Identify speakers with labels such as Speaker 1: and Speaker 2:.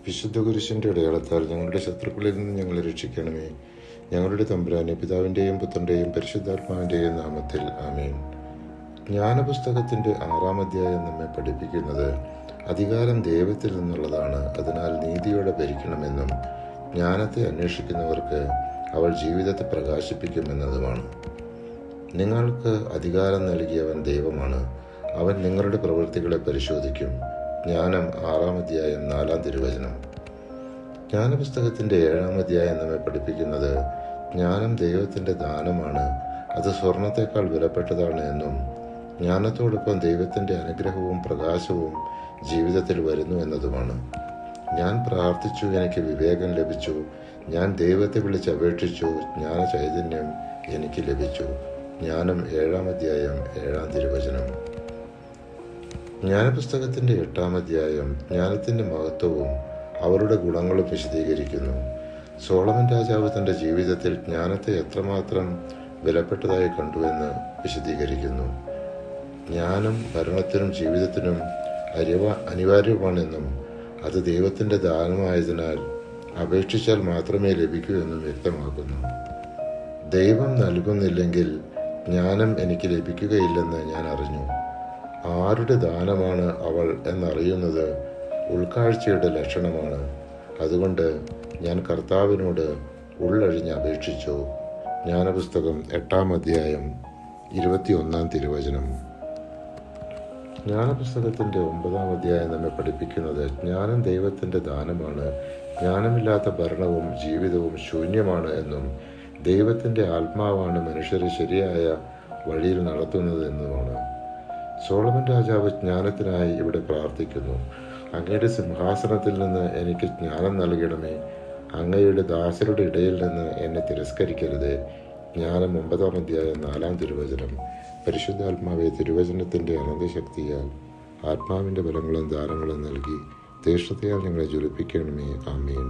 Speaker 1: വിശുദ്ധ കുരിശിൻ്റെ അടയാളത്താൽ ഞങ്ങളുടെ ശത്രുക്കളിൽ നിന്ന് ഞങ്ങളെ രക്ഷിക്കണമേ. ഞങ്ങളുടെ തമ്പുരാനെ, പിതാവിൻ്റെയും പുത്രൻ്റെയും പരിശുദ്ധാത്മാവിൻ്റെയും നാമത്തിൽ ആമേൻ. ജ്ഞാനപുസ്തകത്തിൻ്റെ 6-ാം അധ്യായം നമ്മെ പഠിപ്പിക്കുന്നത് അധികാരം ദൈവത്തിൽ നിന്നുള്ളതാണ്, അതിനാൽ നീതിയോടെ ഭരിക്കണമെന്നും ജ്ഞാനത്തെ അന്വേഷിക്കുന്നവർക്ക് അവൾ ജീവിതത്തെ പ്രകാശിപ്പിക്കുമെന്നതുമാണ്. നിങ്ങൾക്ക് അധികാരം നൽകിയവൻ ദൈവമാണ്. അവൻ നിങ്ങളുടെ പ്രവൃത്തികളെ പരിശോധിക്കും. ജ്ഞാനം 6-ാം അധ്യായം 4-ാം തിരുവചനം. ജ്ഞാനപുസ്തകത്തിൻ്റെ 7-ാം അധ്യായം നമ്മെ പഠിപ്പിക്കുന്നത് ജ്ഞാനം ദൈവത്തിൻ്റെ ദാനമാണ്, അത് സ്വർണത്തേക്കാൾ വിലപ്പെട്ടതാണ് എന്നും ജ്ഞാനത്തോടൊപ്പം ദൈവത്തിൻ്റെ അനുഗ്രഹവും പ്രകാശവും ജീവിതത്തിൽ വരുന്നു എന്നതുമാണ്. ഞാൻ പ്രാർത്ഥിച്ചു, എനിക്ക് വിവേകം ലഭിച്ചു. ഞാൻ ദൈവത്തെ വിളിച്ചപേക്ഷിച്ചു, ജ്ഞാന ചൈതന്യം എനിക്ക് ലഭിച്ചു. ജ്ഞാനം 7-ാം അധ്യായം 7-ാം തിരുവചനം. ജ്ഞാനപുസ്തകത്തിൻ്റെ 8-ാം അധ്യായം ജ്ഞാനത്തിൻ്റെ മഹത്വവും അവരുടെ ഗുണങ്ങളും വിശദീകരിക്കുന്നു. സോളമൻ രാജാവ് തൻ്റെ ജീവിതത്തിൽ ജ്ഞാനത്തെ എത്രമാത്രം വിലപ്പെട്ടതായി കണ്ടുവെന്ന് വിശദീകരിക്കുന്നു. ജ്ഞാനം ഭരണത്തിനും ജീവിതത്തിനും അനിവാര്യമാണെന്നും അത് ദൈവത്തിൻ്റെ ദാനമായതിനാൽ അപേക്ഷിച്ചാൽ മാത്രമേ ലഭിക്കൂ എന്നും വ്യക്തമാക്കുന്നു. ദൈവം നൽകുന്നില്ലെങ്കിൽ ജ്ഞാനം എനിക്ക് ലഭിക്കുകയില്ലെന്ന് ഞാൻ അറിഞ്ഞു. ആരുടെ ദാനമാണ് അവൾ എന്നറിയുന്നത് ഉൾക്കാഴ്ചയുടെ ലക്ഷണമാണ്. അതുകൊണ്ട് ഞാൻ കർത്താവിനോട് ഉള്ളഴിഞ്ഞ് അപേക്ഷിച്ചു. ജ്ഞാനപുസ്തകം 8-ാം അധ്യായം 21-ാം തിരുവചനം. ജ്ഞാനപുസ്തകത്തിൻ്റെ 9-ാം അധ്യായം നമ്മെ പഠിപ്പിക്കുന്നത് ജ്ഞാനം ദൈവത്തിൻ്റെ ദാനമാണ്, ജ്ഞാനമില്ലാത്ത ഭരണവും ജീവിതവും ശൂന്യമാണ് എന്നും ദൈവത്തിൻ്റെ ആത്മാവാണ് മനുഷ്യരെ ശരിയായ വഴിയിൽ നടത്തുന്നത് എന്നുമാണ്. സോളമൻ രാജാവ് ജ്ഞാനത്തിനായി ഇവിടെ പ്രാർത്ഥിക്കുന്നു. അങ്ങയുടെ സിംഹാസനത്തിൽ നിന്ന് എനിക്ക് ജ്ഞാനം നൽകണമേ. അങ്ങയുടെ ദാസരുടെ ഇടയിൽ നിന്ന് എന്നെ തിരസ്കരിക്കരുതേ. ജ്ഞാനം 9-ാം അധ്യായം 4-ാം തിരുവചനം. പരിശുദ്ധാത്മാവെ, തിരുവചനത്തിൻ്റെ അനന്തശക്തിയാൽ ആത്മാവിൻ്റെ ബലങ്ങളും ദാനങ്ങളും നൽകി തീഷ്ണതയാൽ ഞങ്ങളെ ജ്വലിപ്പിക്കണമേ. ആമേൻ.